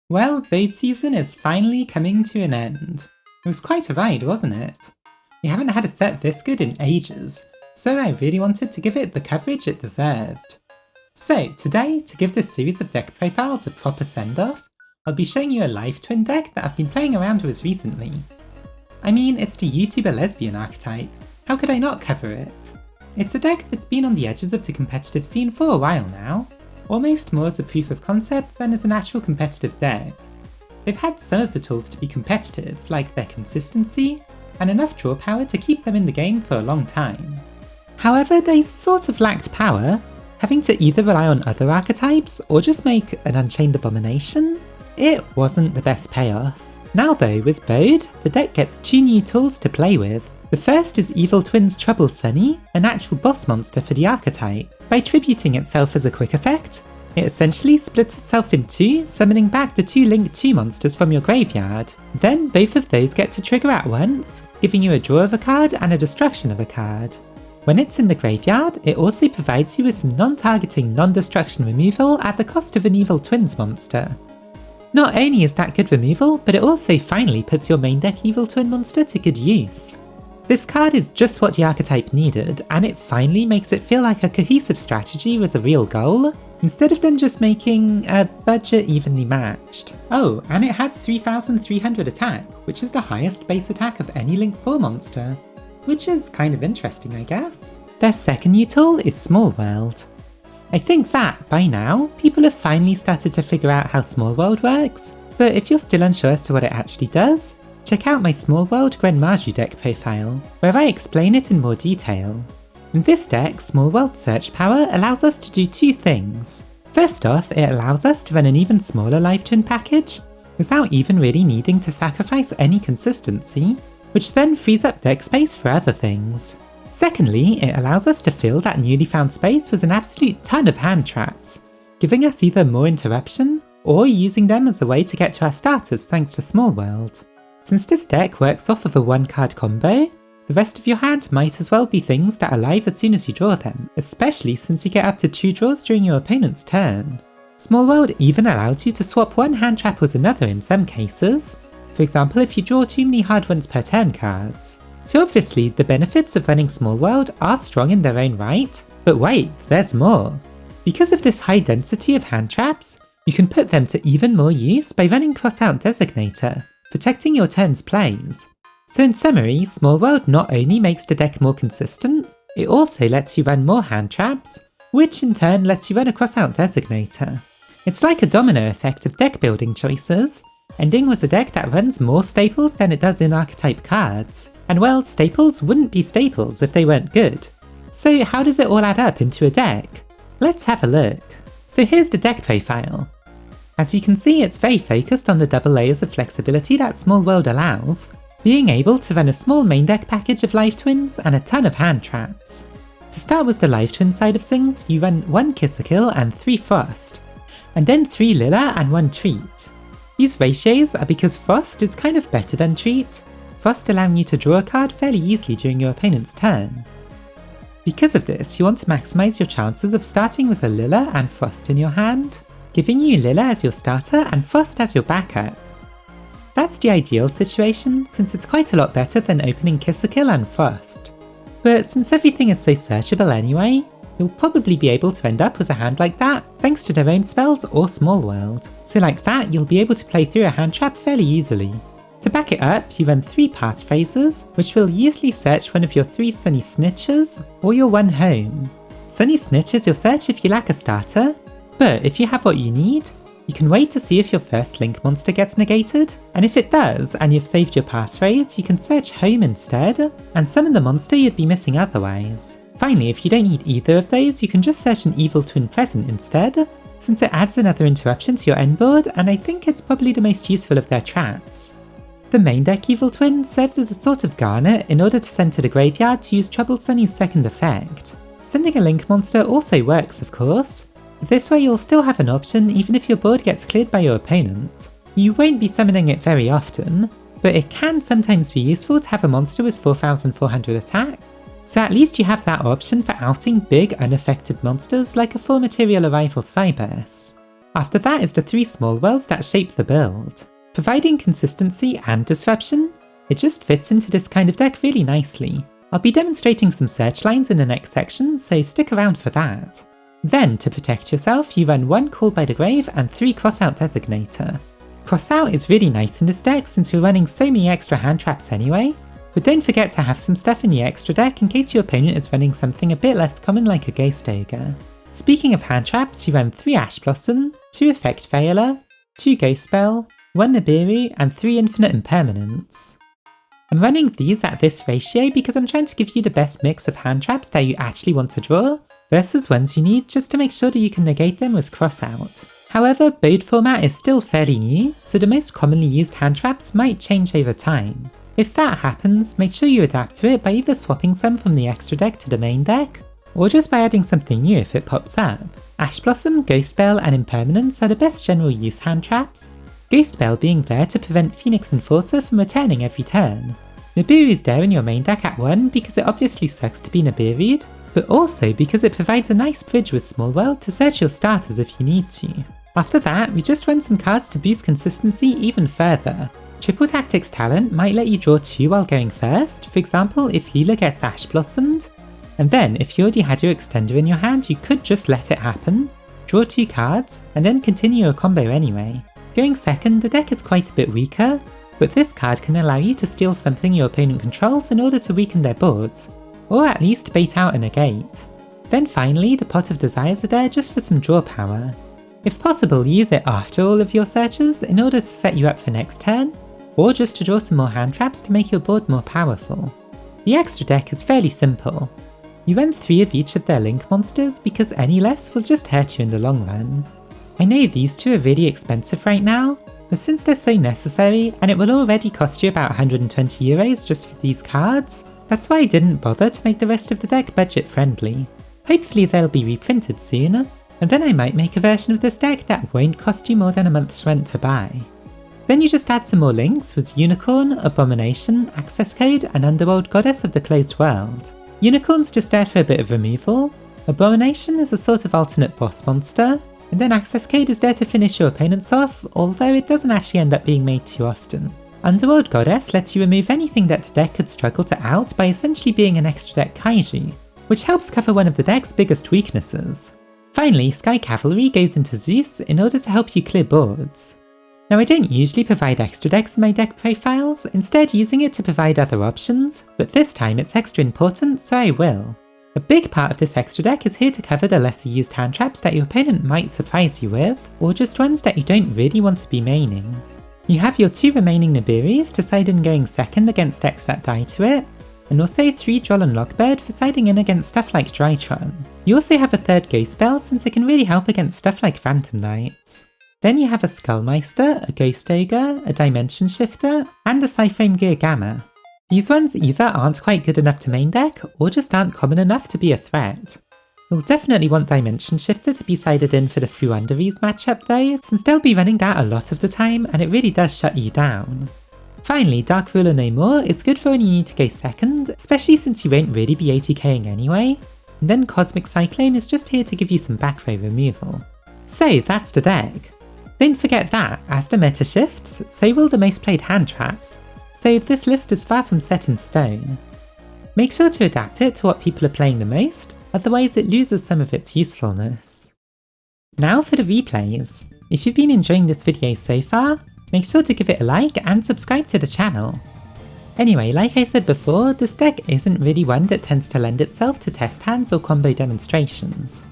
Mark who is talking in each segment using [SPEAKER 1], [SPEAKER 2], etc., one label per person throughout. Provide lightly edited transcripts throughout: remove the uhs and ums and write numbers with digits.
[SPEAKER 1] Well, BODE season is finally coming to an end. It was quite a ride, wasn't it? We haven't had a set this good in ages, so I really wanted to give it the coverage it deserved. So today, to give this series of deck profiles a proper send-off, I'll be showing you a live twin deck that I've been playing around with recently. I mean, it's the YouTuber lesbian archetype, how could I not cover it? It's a deck that's been on the edges of the competitive scene for a while now, almost more as a proof of concept than as an actual competitive deck. They've had some of the tools to be competitive, like their consistency, and enough draw power to keep them in the game for a long time. However, they sort of lacked power, having to either rely on other archetypes or just make an Unchained Abomination. It wasn't the best payoff. Now though, with BODE, the deck gets two new tools to play with. The first is Evil Twin's Trouble Sunny, an actual boss monster for the archetype. By tributing itself as a quick effect, it essentially splits itself in two, summoning back the two Link 2 monsters from your graveyard. Then both of those get to trigger at once, giving you a draw of a card and a destruction of a card. When it's in the graveyard, it also provides you with some non-targeting non-destruction removal at the cost of an Evil Twins monster. Not only is that good removal, but it also finally puts your main deck Evil Twin monster to good use. This card is just what the archetype needed, and it finally makes it feel like a cohesive strategy was a real goal, instead of them just making a budget evenly matched. Oh, and it has 3300 attack, which is the highest base attack of any Link 4 monster, which is kind of interesting, I guess. Their second new tool is Small World. I think that, by now, people have finally started to figure out how Small World works, but if you're still unsure as to what it actually does, check out my Small World Gren Marju deck profile, where I explain it in more detail. In this deck, Small World Search Power allows us to do two things. First off, it allows us to run an even smaller live twin package, without even really needing to sacrifice any consistency, which then frees up deck space for other things. Secondly, it allows us to fill that newly found space with an absolute ton of hand traps, giving us either more interruption, or using them as a way to get to our starters thanks to Small World. Since this deck works off of a one-card combo, the rest of your hand might as well be things that are live as soon as you draw them, especially since you get up to 2 draws during your opponent's turn. Small World even allows you to swap one hand trap with another in some cases, for example if you draw too many hard ones per turn cards. So obviously the benefits of running Small World are strong in their own right, but wait, there's more. Because of this high density of hand traps, you can put them to even more use by running Crossout Designator, protecting your turn's plays. So in summary, Small World not only makes the deck more consistent, it also lets you run more hand traps, which in turn lets you run a Crossout Designator. It's like a domino effect of deck building choices, ending with a deck that runs more staples than it does in archetype cards. And well, staples wouldn't be staples if they weren't good. So how does it all add up into a deck? Let's have a look. So here's the deck profile. As you can see, it's very focused on the double layers of flexibility that Small World allows, being able to run a small main deck package of live twins and a ton of hand traps. To start with the live twin side of things, you run 1 Kiss-a-Kill and 3 Frost, and then 3 Lilla and 1 Treat. These ratios are because Frost is kind of better than Treat, Frost allowing you to draw a card fairly easily during your opponent's turn. Because of this, you want to maximise your chances of starting with a Lilla and Frost in your hand, giving you Lilla as your starter and Frost as your backup. That's the ideal situation, since it's quite a lot better than opening Kiss-a-Kill and Frost. But since everything is so searchable anyway, you'll probably be able to end up with a hand like that thanks to their own spells or Small World. So like that, you'll be able to play through a hand trap fairly easily. To back it up, you run 3 Pass Phrases, which will usually search one of your 3 Sunny Snitches or your 1 Home. Sunny Snitch is your search if you lack a starter, but if you have what you need, you can wait to see if your first Link monster gets negated, and if it does and you've saved your passphrase, you can search Home instead, and summon the monster you'd be missing otherwise. Finally, if you don't need either of those, you can just search an Evil Twin Present instead, since it adds another interruption to your end board, and I think it's probably the most useful of their traps. The main deck Evil Twin serves as a sort of garnet in order to send to the graveyard to use Troubled Sunny's second effect. Sending a Link monster also works, of course. This way you'll still have an option even if your board gets cleared by your opponent. You won't be summoning it very often, but it can sometimes be useful to have a monster with 4400 attack, so at least you have that option for outing big unaffected monsters like a 4 Material Arrival Cybers. After that is the 3 small worlds that shape the build. Providing consistency and disruption, it just fits into this kind of deck really nicely. I'll be demonstrating some search lines in the next section, so stick around for that. Then, to protect yourself, you run 1 Call by the Grave and 3 Crossout Designator. Crossout is really nice in this deck since you're running so many extra hand traps anyway, but don't forget to have some stuff in your extra deck in case your opponent is running something a bit less common like a Ghost Ogre. Speaking of hand traps, you run 3 Ash Blossom, 2 Effect Veiler, 2 Ghost Spell, 1 Nibiru, and 3 Infinite Impermanence. I'm running these at this ratio because I'm trying to give you the best mix of hand traps that you actually want to draw, versus ones you need just to make sure that you can negate them with Crossout. However, BODE format is still fairly new, so the most commonly used hand traps might change over time. If that happens, make sure you adapt to it by either swapping some from the extra deck to the main deck, or just by adding something new if it pops up. Ash Blossom, Ghost Spell, and Impermanence are the best general use hand traps, Ghost Spell being there to prevent Phoenix Enforcer from returning every turn. Nibiru is there in your main deck at 1 because it obviously sucks to be Nibiru'd, but also because it provides a nice bridge with Small World to search your starters if you need to. After that, we just run some cards to boost consistency even further. Triple Tactics talent might let you draw 2 while going first, for example if Leela gets Ash Blossomed, and then if you already had your extender in your hand you could just let it happen, draw 2 cards, and then continue your combo anyway. Going second, the deck is quite a bit weaker, but this card can allow you to steal something your opponent controls in order to weaken their boards, or at least bait out a negate. Then finally, the Pot of Desires are there just for some draw power. If possible, use it after all of your searches in order to set you up for next turn, or just to draw some more hand traps to make your board more powerful. The extra deck is fairly simple. You run 3 of each of their link monsters because any less will just hurt you in the long run. I know these 2 are really expensive right now, but since they're so necessary and it will already cost you about 120 euros just for these cards, that's why I didn't bother to make the rest of the deck budget friendly. Hopefully they'll be reprinted soon, and then I might make a version of this deck that won't cost you more than a month's rent to buy. Then you just add some more links with Unicorn, Abomination, Access Code, and Underworld Goddess of the Closed World. Unicorn's just there for a bit of removal, Abomination is a sort of alternate boss monster, and then Access Code is there to finish your opponents off, although it doesn't actually end up being made too often. Underworld Goddess lets you remove anything that the deck could struggle to out by essentially being an extra deck Kaiju, which helps cover one of the deck's biggest weaknesses. Finally, Sky Cavalry goes into Zeus in order to help you clear boards. Now I don't usually provide extra decks in my deck profiles, instead using it to provide other options, but this time it's extra important so I will. A big part of this extra deck is here to cover the lesser used hand traps that your opponent might surprise you with, or just ones that you don't really want to be maining. You have your 2 remaining Nibirus to side in going second against decks that die to it, and also 3 Droll and Lockbird for siding in against stuff like Drytron. You also have a 3rd Ghost Spell since it can really help against stuff like Phantom Knights. Then you have a Skullmeister, a Ghost Ogre, a Dimension Shifter, and a Cyframe Gear Gamma. These ones either aren't quite good enough to main deck, or just aren't common enough to be a threat. You'll definitely want Dimension Shifter to be sided in for the Fluunderies matchup though, since they'll be running that a lot of the time and it really does shut you down. Finally, Dark Ruler No More is good for when you need to go second, especially since you won't really be ATKing anyway, and then Cosmic Cyclone is just here to give you some back row removal. So that's the deck. Don't forget that, as the meta shifts, so will the most played hand traps, so this list is far from set in stone. Make sure to adapt it to what people are playing the most, otherwise it loses some of its usefulness. Now for the replays. If you've been enjoying this video so far, make sure to give it a like and subscribe to the channel. Anyway, like I said before, this deck isn't really one that tends to lend itself to test hands or combo demonstrations.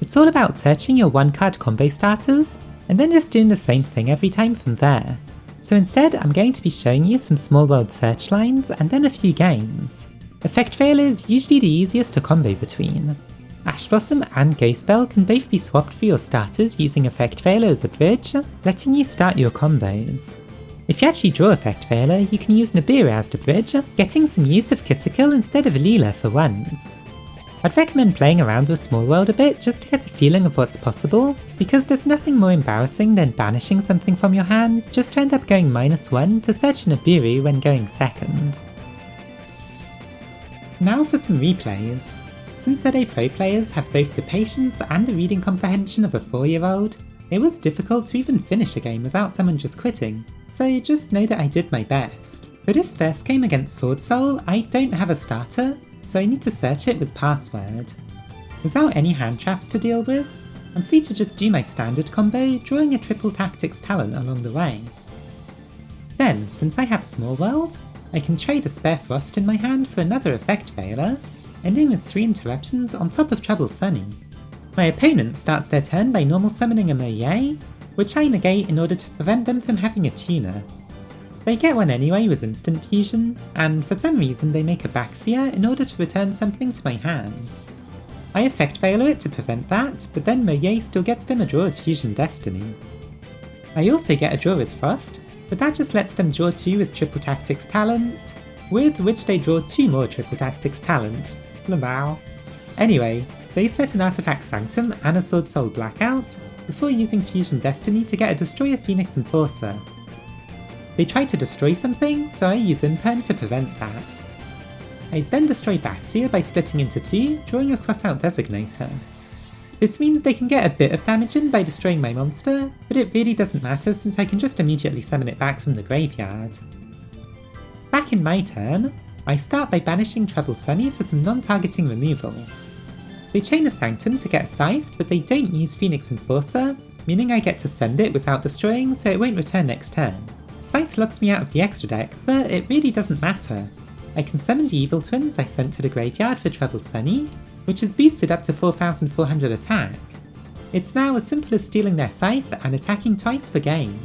[SPEAKER 1] It's all about searching your 1-card combo starters, and then just doing the same thing every time from there. So instead, I'm going to be showing you some small world search lines and then a few games. Effect Veiler is usually the easiest to combo between. Ash Blossom and Ghost Spell can both be swapped for your starters using Effect Veiler as a bridge, letting you start your combos. If you actually draw Effect Veiler, you can use Nibiru as the bridge, getting some use of Kissakill instead of Leela for once. I'd recommend playing around with Small World a bit just to get a feeling of what's possible, because there's nothing more embarrassing than banishing something from your hand just to end up going -1 to search Nibiru when going second. Now for some replays. Since ZA Pro players have both the patience and the reading comprehension of a 4-year-old, It was difficult to even finish a game without someone just quitting, so just know that I did my best. For this first game against Sword Soul, I don't have a starter, so I need to search it with password. Without any hand traps to deal with, I'm free to just do my standard combo, drawing a triple tactics talent along the way. Then, since I have Small World, I can trade a spare Frost in my hand for another effect failure, ending with 3 interruptions on top of Trouble Sunny. My opponent starts their turn by normal summoning a Moye, which I negate in order to prevent them from having a tuner. They get one anyway with Instant Fusion, and for some reason they make a Baxia in order to return something to my hand. I effect failure it to prevent that, but then Moye still gets them a draw of Fusion Destiny. I also get a draw as Frost, but that just lets them draw 2 with Triple Tactics Talent, with which they draw 2 more Triple Tactics Talent. Lamau. Anyway, they set an Artifact Sanctum and a Sword Soul Blackout, before using Fusion Destiny to get a Destroyer Phoenix Enforcer. They try to destroy something, so I use Imperm to prevent that. I then destroy Baxia by splitting into 2, drawing a Crossout Designator. This means they can get a bit of damage in by destroying my monster, but it really doesn't matter since I can just immediately summon it back from the graveyard. Back in my turn, I start by banishing Trouble Sunny for some non-targeting removal. They chain a Sanctum to get a Scythe, but they don't use Phoenix Enforcer, meaning I get to send it without destroying so it won't return next turn. Scythe locks me out of the extra deck, but it really doesn't matter. I can summon the Evil Twins I sent to the graveyard for Trouble Sunny, which is boosted up to 4400 attack. It's now as simple as stealing their Scythe and attacking twice per game.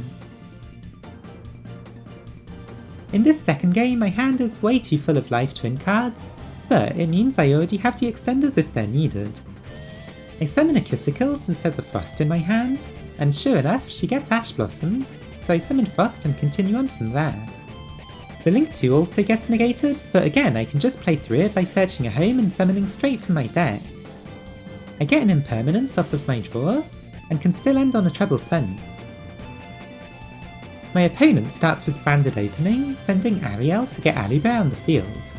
[SPEAKER 1] In this second game, my hand is way too full of life twin cards, but it means I already have the extenders if they're needed. I summon a Kissicles since there's a Frost in my hand, and sure enough, she gets Ash Blossomed, so I summon Frost and continue on from there. The Link 2 also gets negated, but again I can just play through it by searching a home and summoning straight from my deck. I get an Impermanence off of my draw, and can still end on a Trouble Sunny. My opponent starts with Branded Opening, sending Ariel to get Alubert on the field.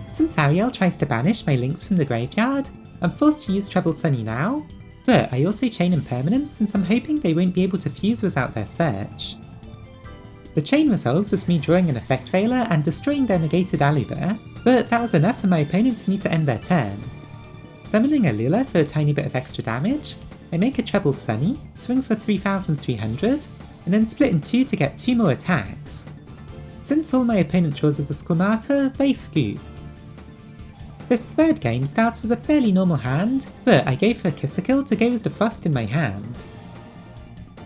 [SPEAKER 1] Since Ariel tries to banish my links from the graveyard, I'm forced to use Trouble Sunny now, but I also chain Impermanence since I'm hoping they won't be able to fuse without their search. The chain resolves with me drawing an Effect Veiler and destroying their negated Alubert, but that was enough for my opponent to need to end their turn. Summoning a Lila for a tiny bit of extra damage, I make a Trouble Sunny, swing for 3300, and then split in 2 to get 2 more attacks. Since all my opponent draws is a Squamata, they scoop. This third game starts with a fairly normal hand, but I go for a Kissicule to go with the Frost in my hand.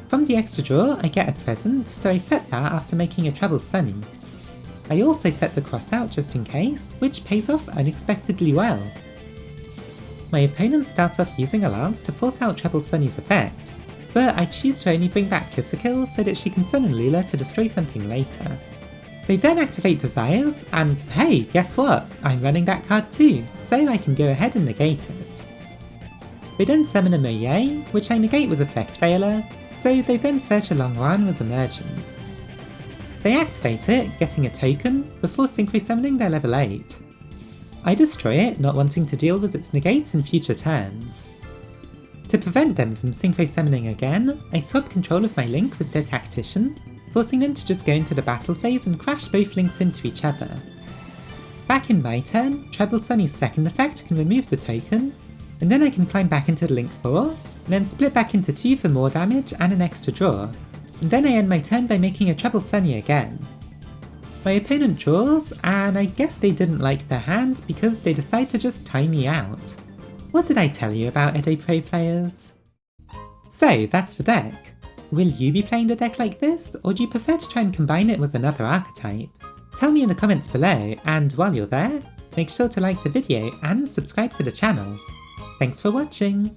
[SPEAKER 1] From the extra draw, I get a present, so I set that after making a Trouble Sunny. I also set the Crossout just in case, which pays off unexpectedly well. My opponent starts off using a Lance to force out Trouble Sunny's effect, but I choose to only bring back Kissicule so that she can summon Lila to destroy something later. They then activate Desires, and hey, guess what? I'm running that card too, so I can go ahead and negate it. They then summon a Moye, which I negate with Effect Failure, so they then search a Longran with Emergence. They activate it, getting a token, before Synchro summoning their level 8. I destroy it, not wanting to deal with its negates in future turns. To prevent them from Synchro summoning again, I swap control of my Link with their Tactician, forcing them to just go into the battle phase and crash both Links into each other. Back in my turn, Trouble Sunny's second effect can remove the token, and then I can climb back into the Link 4, and then split back into 2 for more damage and an extra draw, and then I end my turn by making a Trouble Sunny again. My opponent draws, and I guess they didn't like their hand because they decide to just tie me out. What did I tell you about Edo Pro players? So that's the deck. Will you be playing a deck like this, or do you prefer to try and combine it with another archetype? Tell me in the comments below, and while you're there, make sure to like the video and subscribe to the channel. Thanks for watching!